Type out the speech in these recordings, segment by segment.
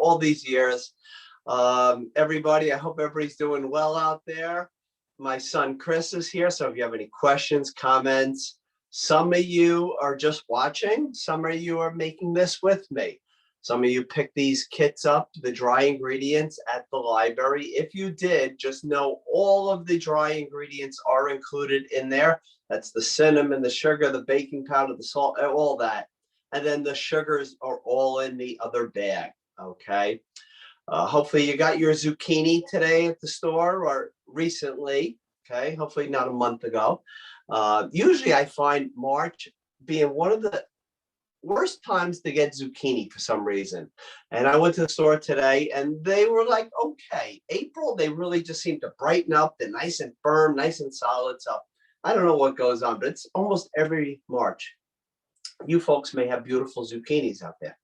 all these years. Everybody, I hope everybody's doing well out there. My son Chris is here, so if you have any questions, comments, some of you are just watching, some of you are making this with me. Some of you picked these kits up, the dry ingredients at the library. If you did, just know all of the dry ingredients are included in there. That's the cinnamon, the sugar, the baking powder, the salt, all that. And then the sugars are all in the other bag, okay? Hopefully you got your zucchini today at the store or recently, okay? Hopefully not a month ago. Usually I find March being one of the worst times to get zucchini for some reason. And I went to the store today and they were like, okay. April, they really just seem to brighten up. They're nice and firm, nice and solid. So I don't know what goes on, but it's almost every March. You folks may have beautiful zucchinis out there.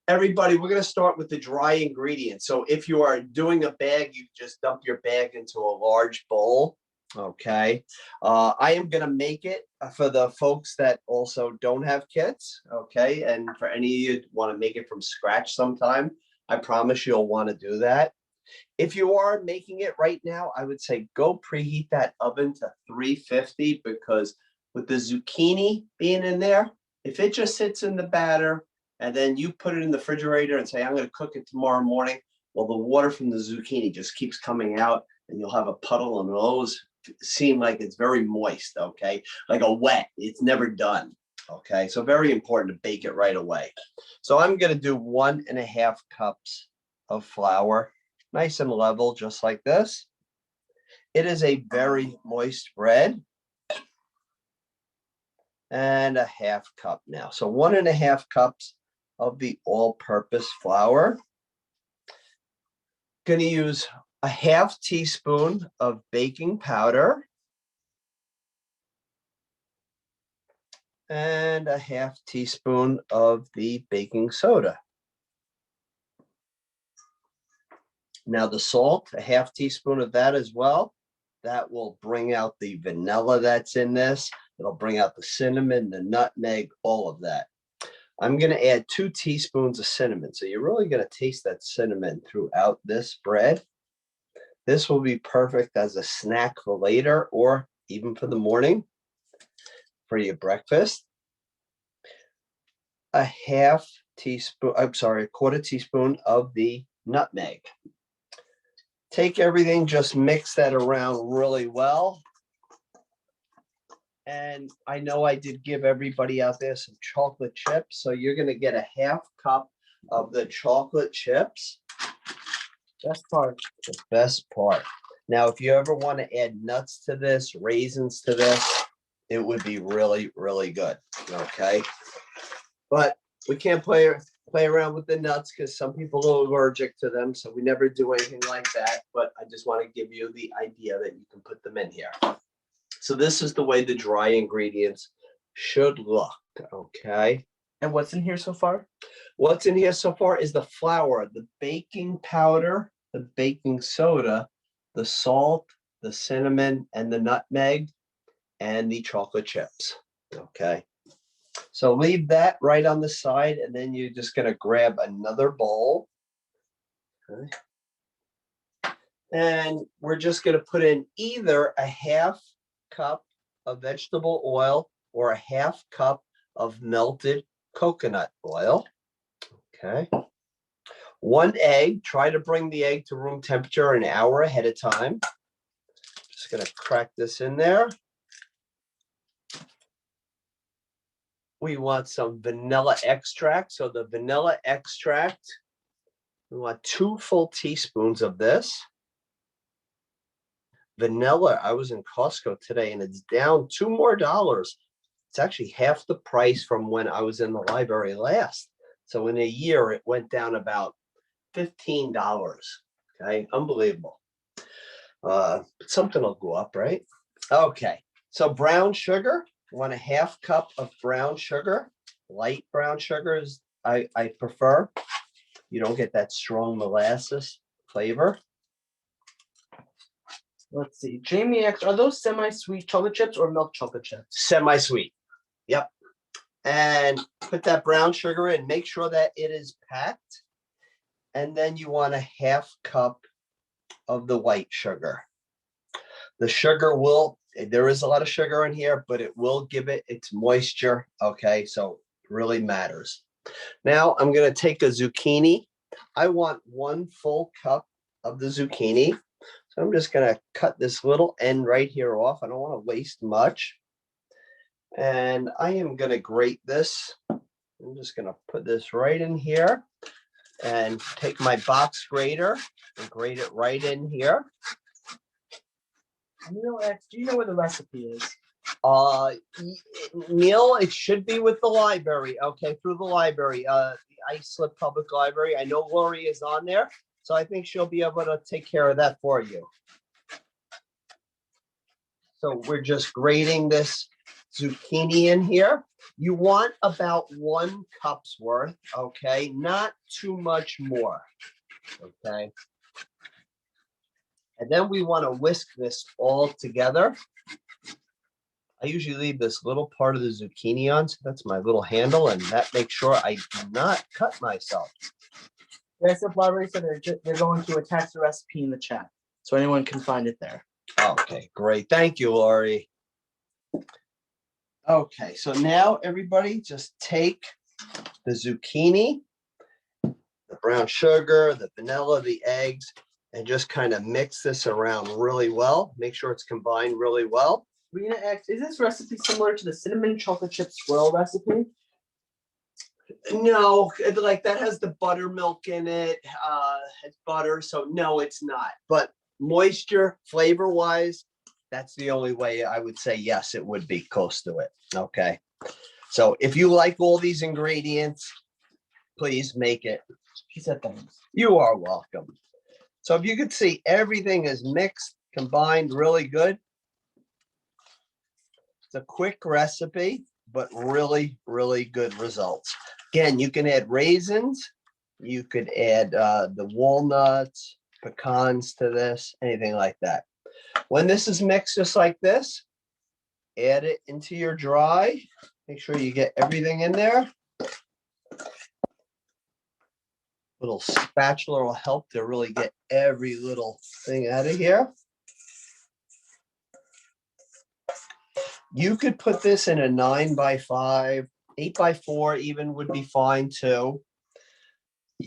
Everybody, we're going to start with the dry ingredients. So if you are doing a bag, you just dump your bag into a large bowl. Okay. I am going to make it for the folks that also don't have kits. Okay. And for any of you want to make it from scratch sometime, I promise you'll want to do that. If you are making it right now, I would say go preheat that oven to 350 because with the zucchini being in there, if it just sits in the batter and then you put it in the refrigerator and say, I'm going to cook it tomorrow morning, well, the water from the zucchini just keeps coming out and you'll have a puddle and it'll always seem like it's very moist, okay? Like a wet, it's never done, okay? So very important to bake it right away. So I'm going to do 1.5 cups of flour, nice and level, just like this. It is a very moist bread. And 1/2 cup now. So 1.5 cups of the all-purpose flour. Going to use a 1/2 teaspoon of baking powder and a 1/2 teaspoon of the baking soda. Now the salt, a 1/2 teaspoon of that as well. That will bring out the vanilla that's in this. It'll bring out the cinnamon, the nutmeg, all of that. I'm going to add 2 teaspoons of cinnamon. So you're really going to taste that cinnamon throughout this bread. This will be perfect as a snack for later or even for the morning for your breakfast. A 1/4 teaspoon of the nutmeg. Take everything, just mix that around really well. And I know I did give everybody out there some chocolate chips. So you're going to get a 1/2 cup of the chocolate chips. Best part. The best part. Now, if you ever want to add nuts to this, raisins to this, it would be really, really good. Okay. But we can't play around with the nuts because some people are allergic to them. So we never do anything like that. But I just want to give you the idea that you can put them in here. So this is the way the dry ingredients should look, okay? And what's in here so far? What's in here so far is the flour, the baking powder, the baking soda, the salt, the cinnamon, and the nutmeg, and the chocolate chips, okay? So leave that right on the side, and then you're just going to grab another bowl. Okay. And we're just going to put in either a 1/2 cup of vegetable oil or a 1/2 cup of melted coconut oil. Okay. 1 egg. Try to bring the egg to room temperature an hour ahead of time. Just going to crack this in there. We want some vanilla extract. So the vanilla extract, we want 2 full teaspoons of this. Vanilla, I was in Costco today and it's down $2 more. It's actually half the price from when I was in the library last. So in a year, it went down about $15. Okay, unbelievable. But something will go up, right? Okay, so brown sugar, 1.5 cup of brown sugar. Light brown sugar is I prefer. You don't get that strong molasses flavor. Let's see. Jamie X, are those semi-sweet chocolate chips or milk chocolate chips? Semi-sweet. Yep. And put that brown sugar in. Make sure that it is packed. And then you want a half cup of the white sugar. The sugar will, there is a lot of sugar in here, but it will give it its moisture. Okay, so it really matters. Now I'm going to take a zucchini. I want 1 full cup of the zucchini. So I'm just going to cut this little end right here off. I don't want to waste much. And I am going to grate this. I'm just going to put this right in here and take my box grater and grate it right in here. Neil X, do you know where the recipe is? Neil, it should be with the library. Okay, through the library, the Islip Public Library. I know Lori is on there, so I think she'll be able to take care of that for you. So we're just grating this zucchini in here. You want about 1 cup's worth, okay? Not too much more, okay? And then we want to whisk this all together. I usually leave this little part of the zucchini on, so that's my little handle, and that makes sure I do not cut myself. The Islip Library said they're going to attach the recipe in the chat, so anyone can find it there. Okay, great. Thank you, Lori. Okay, so now everybody just take the zucchini, the brown sugar, the vanilla, the eggs, and just kind of mix this around really well. Make sure it's combined really well. Rena X, is this recipe similar to the cinnamon chocolate chip swirl recipe? No, like that has the buttermilk in it. It's butter, so no, it's not. But moisture, flavor-wise, that's the only way I would say yes, it would be close to it. Okay. So if you like all these ingredients, please make it. She said thanks. You are welcome. So if you could see, everything is mixed, combined really good. It's a quick recipe, but really, really good results. Again, you can add raisins. You could add the walnuts, pecans to this, anything like that. When this is mixed just like this, add it into your dry. Make sure you get everything in there. Little spatula will help to really get every little thing out of here. You could put this in a 9x5, 8x4 even would be fine too.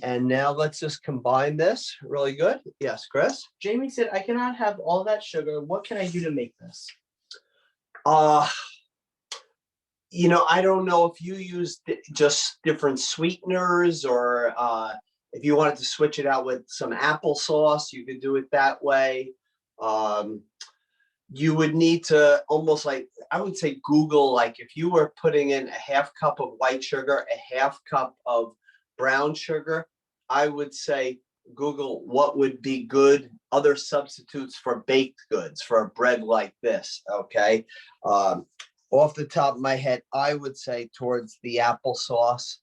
And now let's just combine this really good. Yes, Chris? Jamie said, I cannot have all that sugar. What can I do to make this? You know, I don't know if you use just different sweeteners or if you wanted to switch it out with some applesauce, you could do it that way. You would need to almost like, I would say Google, like if you were putting in a half cup of white sugar, a half cup of brown sugar, I would say Google what would be good other substitutes for baked goods for a bread like this. Okay. Off the top of my head, I would say towards the applesauce.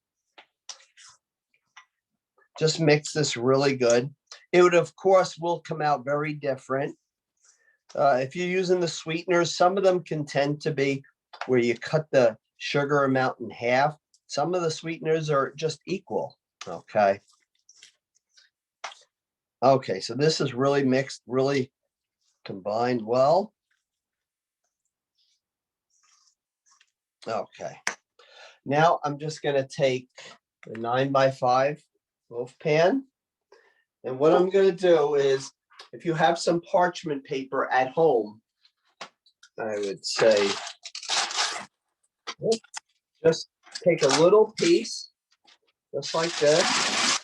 Just mix this really good. It would, of course, will come out very different. If you're using the sweeteners, some of them can tend to be where you cut the sugar amount in half. Some of the sweeteners are just equal. Okay. Okay, so this is really mixed, really combined well. Okay. Now I'm just going to take the 9x5 loaf pan. And what I'm going to do is, if you have some parchment paper at home, I would say just take a little piece, just like this.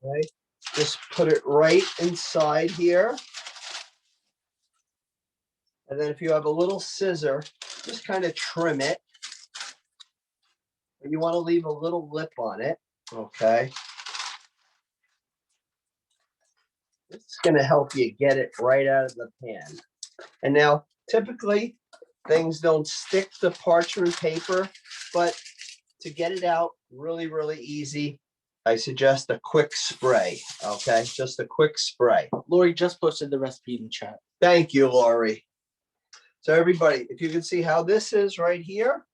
Okay. Just put it right inside here. And then if you have a little scissor, just kind of trim it. And you want to leave a little lip on it. Okay. This is going to help you get it right out of the pan. And now, typically, things don't stick to parchment paper, but to get it out really, really easy, I suggest a quick spray. Okay, just a quick spray. Lori just posted the recipe in the chat. Thank you, Lori. So everybody, if you can see how this is right here,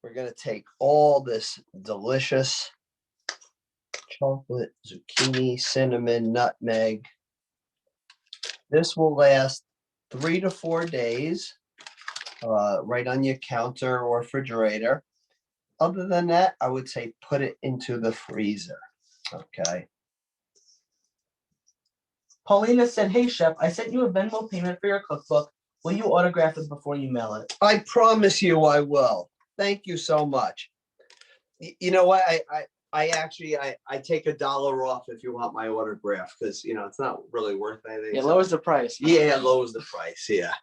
we're going to take all this delicious chocolate, zucchini, cinnamon, nutmeg. This will last 3 to 4 days, right on your counter or refrigerator. Other than that, I would say put it into the freezer. Okay. Paulina said, "Hey chef, I sent you a Venmo payment for your cookbook. Will you autograph it before you mail it?" I promise you I will. Thank you so much. You know what? I actually I take $1 off if you want my autograph, because it's not really worth anything. It So lowers the price. yeah, it lowers the price. Yeah.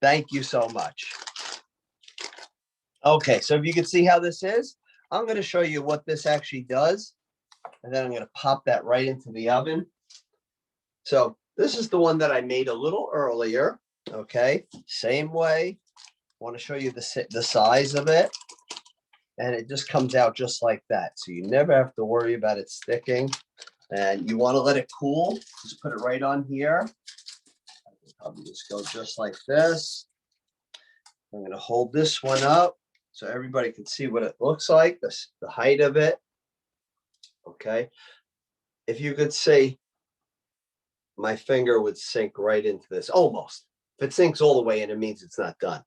Thank you so much. Okay, so if you can see how this is, I'm going to show you what this actually does, and then I'm going to pop that right into the oven. So this is the one that I made a little earlier. Okay, same way. Want to show you the size of it, and it just comes out just like that. So you never have to worry about it sticking. And you want to let it cool. Just put it right on here. I can probably just go just like this. I'm going to hold this one up so everybody can see what it looks like, the height of it. Okay. If you could see, my finger would sink right into this, almost. If it sinks all the way in, it means it's not done.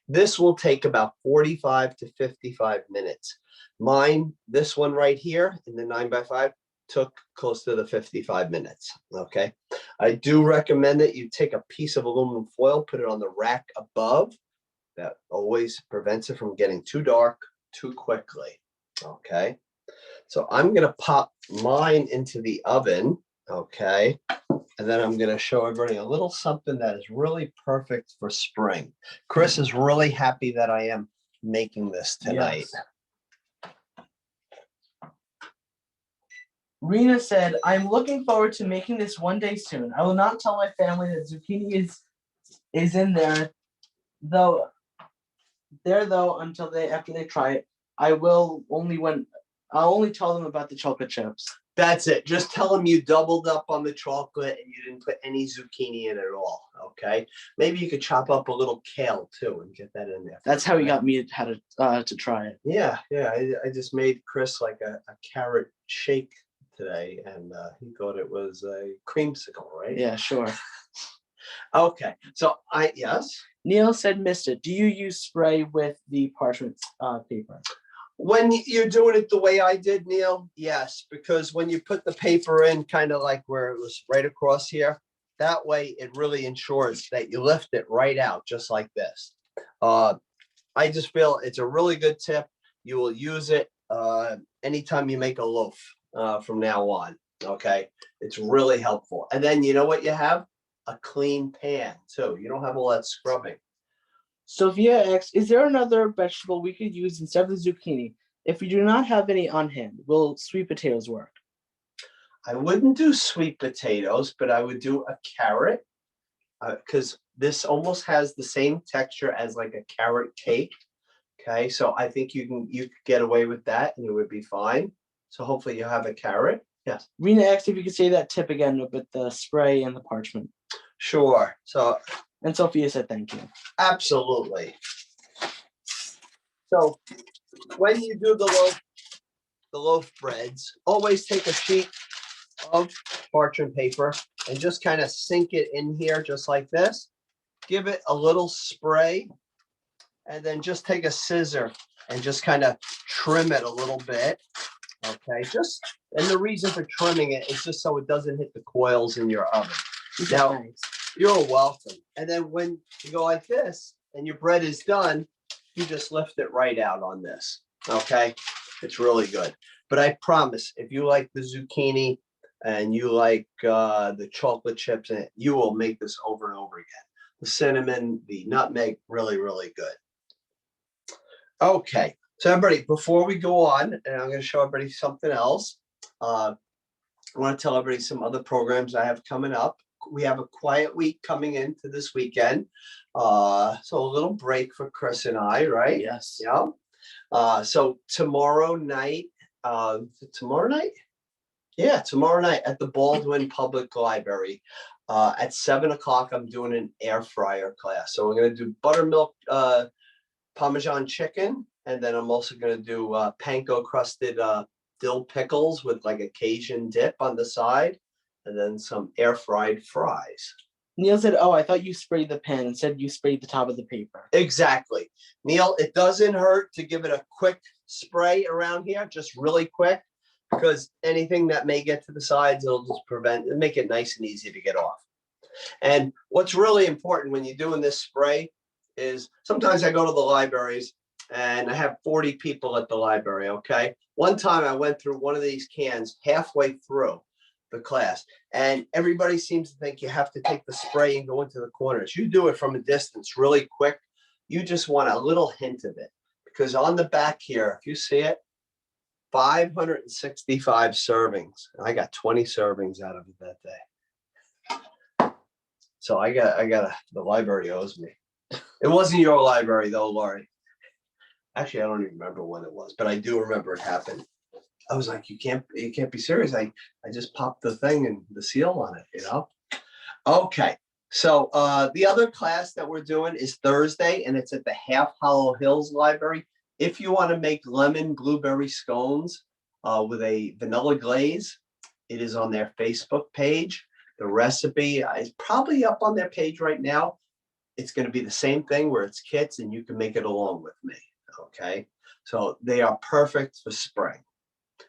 This will take about 45 to 55 minutes. Mine, this one right here in the 9x5, took close to the 55 minutes. Okay. I do recommend that you take a piece of aluminum foil, put it on the rack above. That always prevents it from getting too dark too quickly. Okay. So I'm going to pop mine into the oven. Okay. And then I'm going to show everybody a little something that is really perfect for spring. Chris is really happy that I am making this tonight. Yes. Rena said, "I'm looking forward to making this one day soon. I will not tell my family that zucchini is in there, though until after they try it. I'll only tell them about the chocolate chips." That's it. Just tell them you doubled up on the chocolate and you didn't put any zucchini in at all. Okay. Maybe you could chop up a little kale too and get that in there. That's how he got me how to try it. Yeah. I just made Chris like a carrot shake today, and he thought it was a creamsicle, right? Yeah, sure. Okay. So yes. Neil said, "Missed it. Do you use spray with the parchment paper?" When you're doing it the way I did, Neil, yes, because when you put the paper in kind of like where it was right across here, that way it really ensures that you lift it right out just like this. I just feel it's a really good tip. You will use it anytime you make a loaf from now on. Okay, it's really helpful. And then you know what you have? A clean pan too. You don't have all that scrubbing. Sophia asks, "Is there another vegetable we could use instead of the zucchini? If we do not have any on hand, will sweet potatoes work?" I wouldn't do sweet potatoes, but I would do a carrot, because this almost has the same texture as like a carrot cake. Okay, so I think you could get away with that and it would be fine. So hopefully you have a carrot. Yes. Rena asked if you could say that tip again with the spray and the parchment. Sure. So And Sophia said thank you. absolutely. So when you do the loaf breads, always take a sheet of parchment paper and just kind of sink it in here just like this. Give it a little spray, and then just take a scissor and just kind of trim it a little bit. Okay, and the reason for trimming it is just so it doesn't hit the coils in your oven. Now, Nice. You're welcome. And then when you go like this and your bread is done, you just lift it right out on this. Okay, it's really good. But I promise, if you like the zucchini and you like the chocolate chips, and you will make this over and over again. The cinnamon, the nutmeg, really, really good. Okay, so everybody, before we go on, and I'm going to show everybody something else. I want to tell everybody some other programs I have coming up. We have a quiet week coming into this weekend. So a little break for Chris and I, right? Yes. Yeah. So tomorrow night, tomorrow night? Yeah, tomorrow night at the Baldwin Public Library. At 7:00, I'm doing an air fryer class. So we're going to do buttermilk Parmesan chicken, and then I'm also going to do panko crusted dill pickles with like a Cajun dip on the side, and then some air fried fries. Neil said, "Oh, I thought you sprayed the pan and said you sprayed the top of the paper." Exactly. Neil, it doesn't hurt to give it a quick spray around here, just really quick, because anything that may get to the sides, it'll just make it nice and easy to get off. And what's really important when you're doing this spray is sometimes I go to the libraries and I have 40 people at the library, okay? One time I went through one of these cans halfway through the class, and everybody seems to think you have to take the spray and go into the corners. You do it from a distance really quick. You just want a little hint of it, because on the back here, if you see it, 565 servings. I got 20 servings out of it that day. So the library owes me. It wasn't your library though, Laurie. Actually, I don't even remember when it was, but I do remember it happened. I was like, you can't be serious. I just popped the thing and the seal on it, Okay. So the other class that we're doing is Thursday, and it's at the Half Hollow Hills Library. If you want to make lemon blueberry scones with a vanilla glaze, it is on their Facebook page. The recipe is probably up on their page right now. It's going to be the same thing where it's kits and you can make it along with me. Okay. So they are perfect for spring.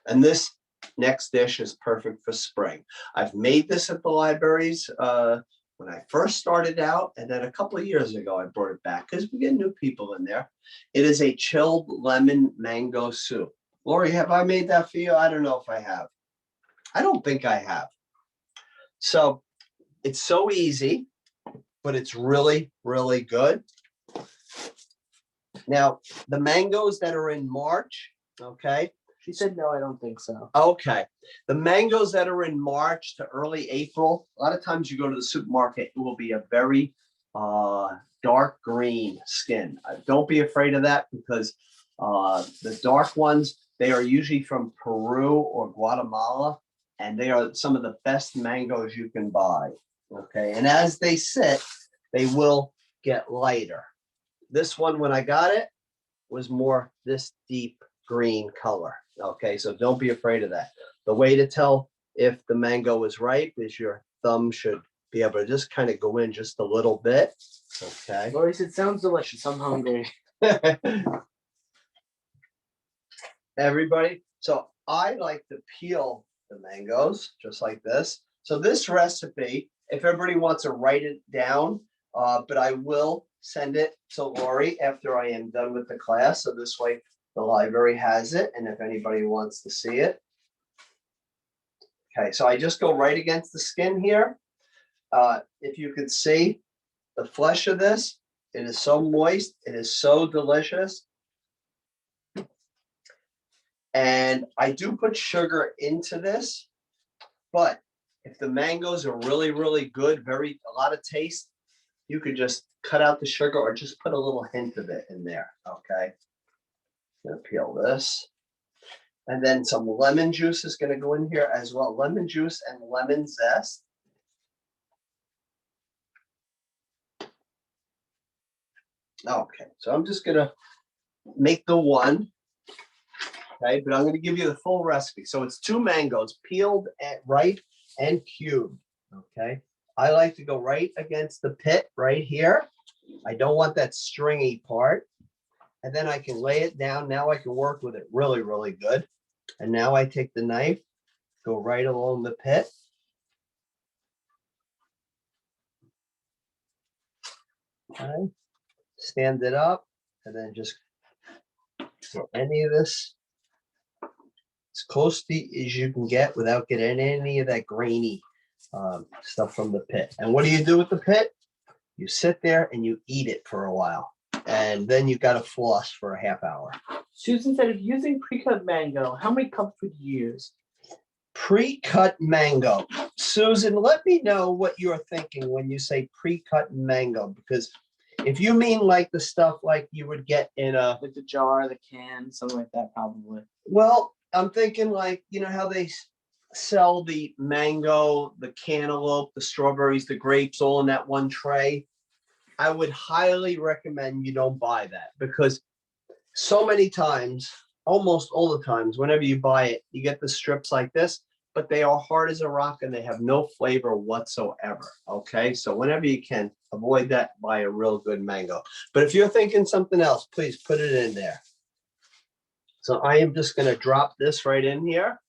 And this next dish is perfect for spring. I've made this at the libraries when I first started out. And then a couple of years ago, I brought it back because we get new people in there. It is a chilled lemon mango soup. Lori, have I made that for you? I don't know if I have. I don't think I have. So it's so easy, but it's really, really good. Now, the mangoes that are in March, okay? She said, "No, I don't think so." Okay. The mangoes that are in March to early April, a lot of times you go to the supermarket, it will be a very dark green skin. Don't be afraid of that, because the dark ones, they are usually from Peru or Guatemala, and they are some of the best mangoes you can buy. Okay. And as they sit, they will get lighter. This one, when I got it, was more this deep green color. Okay, so don't be afraid of that. The way to tell if the mango is ripe is your thumb should be able to just kind of go in just a little bit. Okay. Lori said, "Sounds delicious. I'm hungry." Everybody, so I like to peel the mangoes just like this. So this recipe, if everybody wants to write it down, but I will send it to Lori after I am done with the class. So this way the library has it, and if anybody wants to see it. Okay, so I just go right against the skin here. If you could see the flesh of this, it is so moist. It is so delicious. And I do put sugar into this, but if the mangoes are really, really good, a lot of taste, you could just cut out the sugar or just put a little hint of it in there. Okay. I'm gonna peel this. And then some lemon juice is going to go in here as well. Lemon juice and lemon zest. Okay, so I'm just going to make the one. Okay, but I'm going to give you the full recipe. So it's 2 mangoes, peeled and ripe and cubed. Okay, I like to go right against the pit right here. I don't want that stringy part. And then I can lay it down. Now I can work with it really, really good. And now I take the knife, go right along the pit. Okay, stand it up, and then just throw any of this as close to as you can get without getting any of that grainy stuff from the pit. And what do you do with the pit? You sit there and you eat it for a while. And then you got to floss for a half hour. Susan said, "If using pre-cut mango, how many cups would you use?" Pre-cut mango. Susan, let me know what you're thinking when you say pre-cut mango, because if you mean like the stuff like you would get in like the jar, the can, something like that, probably. Well, I'm thinking like, you know how they sell the mango, the cantaloupe, the strawberries, the grapes all in that one tray. I would highly recommend you don't buy that, because so many times almost all the times, whenever you buy it, you get the strips like this, but they are hard as a rock and they have no flavor whatsoever. Okay, so whenever you can, avoid that, buy a real good mango. But if you're thinking something else, please put it in there. So I am just going to drop this right in here.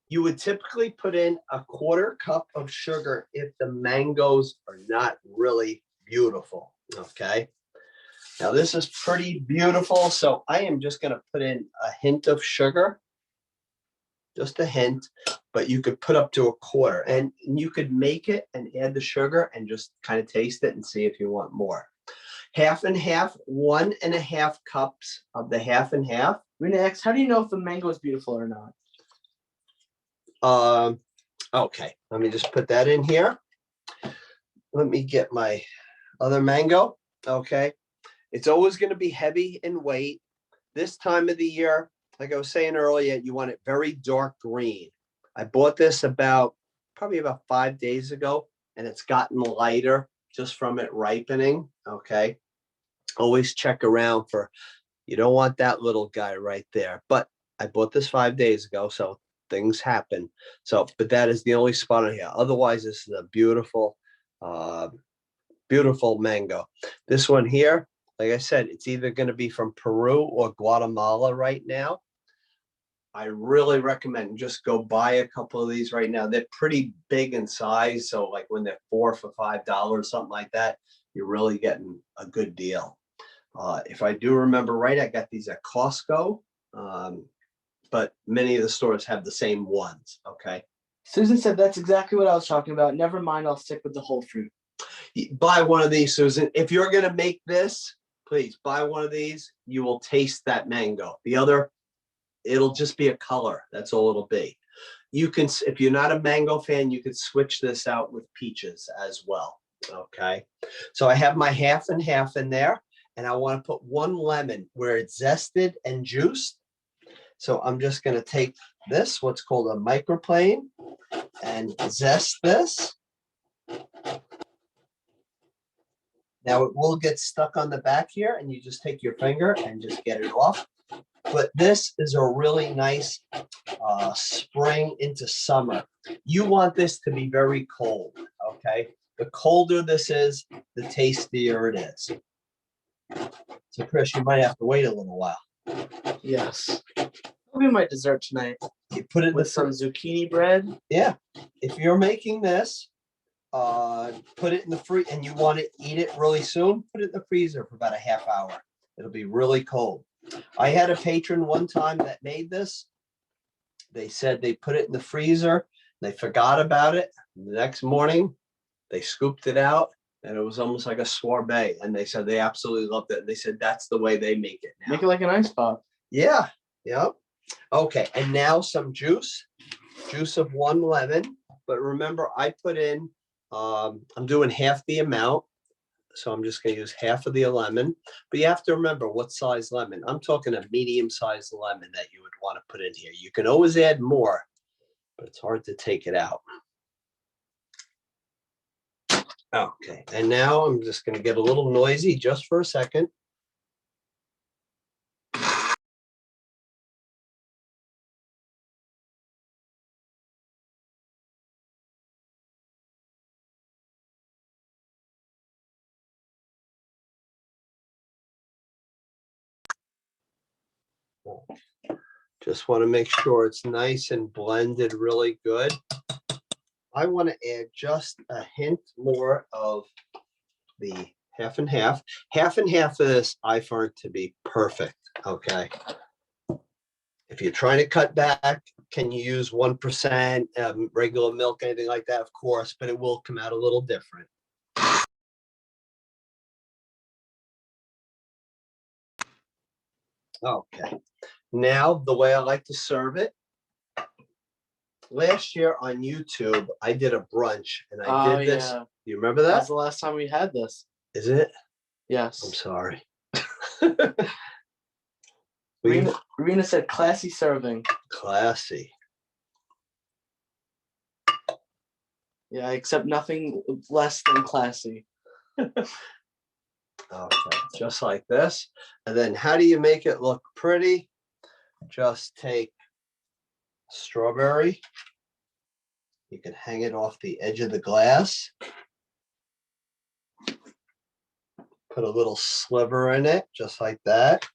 You would typically put in a 1/4 cup of sugar if the mangoes are not really beautiful. Okay. Now this is pretty beautiful. So I am just going to put in a hint of sugar, just a hint, but you could put up to a 1/4 and you could make it and add the sugar and just kind of taste it and see if you want more. Half and half, 1.5 cups of the half and half. Rena asks, how do you know if the mango is beautiful or not? Okay, let me just put that in here. Let me get my other mango. Okay, it's always going to be heavy in weight. This time of the year, like I was saying earlier, you want it very dark green. I bought this probably about 5 days ago, and it's gotten lighter just from it ripening. Okay, always check around for, you don't want that little guy right there. But I bought this 5 days ago, so things happen. So, but that is the only spot on here. Otherwise, this is a beautiful, beautiful mango. This one here, like I said, it's either going to be from Peru or Guatemala right now. I really recommend just go buy a couple of these right now. They're pretty big in size. So like when they're 4 for $5, something like that, you're really getting a good deal. If I do remember right, I got these at Costco. But many of the stores have the same ones. Okay. Susan said that's exactly what I was talking about. Never mind, I'll stick with the whole fruit. Buy one of these, Susan. If you're going to make this, please buy one of these. You will taste that mango. The other, it'll just be a color. That's all it'll be. You can, if you're not a mango fan, you could switch this out with peaches as well. Okay. So I have my half and half in there, and I want to put 1 lemon where it's zested and juiced. So I'm just going to take this, what's called a microplane, and zest this. Now it will get stuck on the back here, and you just take your finger and just get it off. But this is a really nice spring into summer. You want this to be very cold, okay? The colder this is, the tastier it is. So Chris, you might have to wait a little while. Yes. That'll be my dessert tonight. You put it with some zucchini bread. Yeah. If you're making this, put it in the freezer and you want to eat it really soon, put it in the freezer for about a half hour. It'll be really cold. I had a patron one time that made this. They said they put it in the freezer. They forgot about it. The next morning, they scooped it out, and it was almost like a sorbet. And they said they absolutely loved it. They said that's the way they make it now. Make it like an ice pop. Yeah. Yep. Okay. And now some juice of 1 lemon. But remember, I put in, I'm doing half the amount. So I'm just going to use half of the lemon. But you have to remember what size lemon. I'm talking a medium-sized lemon that you would want to put in here. You can always add more, but it's hard to take it out. Okay, and now I'm just going to get a little noisy just for a second. Just want to make sure it's nice and blended really good. I want to add just a hint more of the half and half. Half and half of this I find to be perfect. Okay. If you're trying to cut back, can you use 1% regular milk, anything like that? Of course, but it will come out a little different. Okay. Now, the way I like to serve it. Last year on YouTube, I did a brunch and I did this. Yeah. You remember that? That's the last time we had this. Is it? Yes. I'm sorry. Rena said classy serving. Classy. Yeah, I accept nothing less than classy. Okay, just like this. And then how do you make it look pretty? just take strawberry. You can hang it off the edge of the glass. Put a little sliver in it, just like that.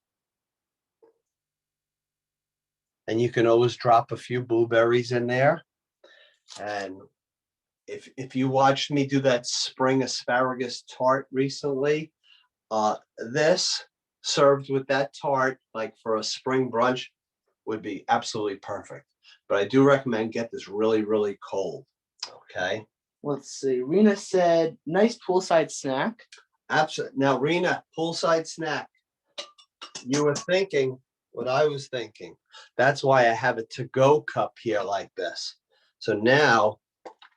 And you can always drop a few blueberries in there. And if you watched me do that spring asparagus tart recently, this served with that tart, like for a spring brunch, would be absolutely perfect. But I do recommend get this really, really cold. Okay. Let's see. Rena said, nice poolside snack. Absolutely. Now, Rena, poolside snack. You were thinking what I was thinking. That's why I have a to-go cup here like this. So now,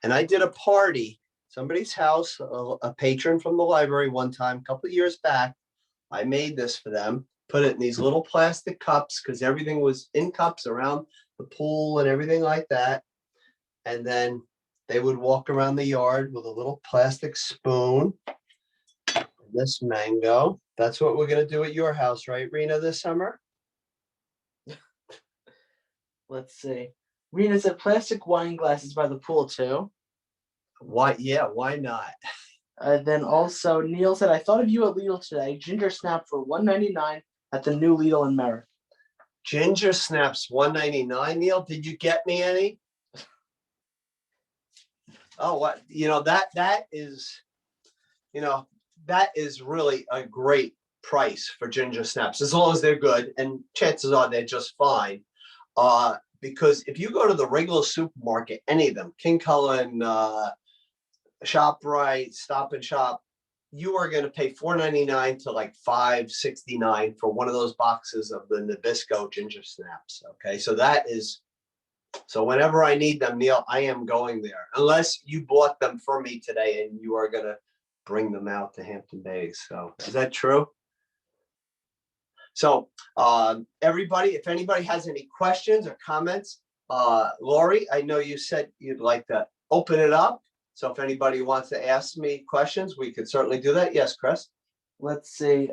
and I did a party, somebody's house, a patron from the library one time, a couple of years back. I made this for them, put it in these little plastic cups because everything was in cups around the pool and everything like that. And then they would walk around the yard with a little plastic spoon. This mango. That's what we're going to do at your house, right, Rena, this summer? Let's see. Rena said plastic wine glasses by the pool too. Why? Yeah, why not? Then also Neil said, I thought of you at Lidl today. Ginger snap for $1.99 at the new Lidl in Merritt. Ginger snaps $1.99. Neil, did you get me any? Oh, what? That is, that is really a great price for ginger snaps, as long as they're good, and chances are they're just fine. Because if you go to the regular supermarket, any of them, King Cullen, ShopRite, Stop and Shop, you are going to pay $4.99 to like $5.69 for one of those boxes of the Nabisco ginger snaps. Okay, so whenever I need them, Neil, I am going there. Unless you bought them for me today and you are going to bring them out to Hampton Bays. So is that true? So everybody, if anybody has any questions or comments, Lori, I know you said you'd like to open it up. So if anybody wants to ask me questions, we could certainly do that. Yes, Chris? Let's see.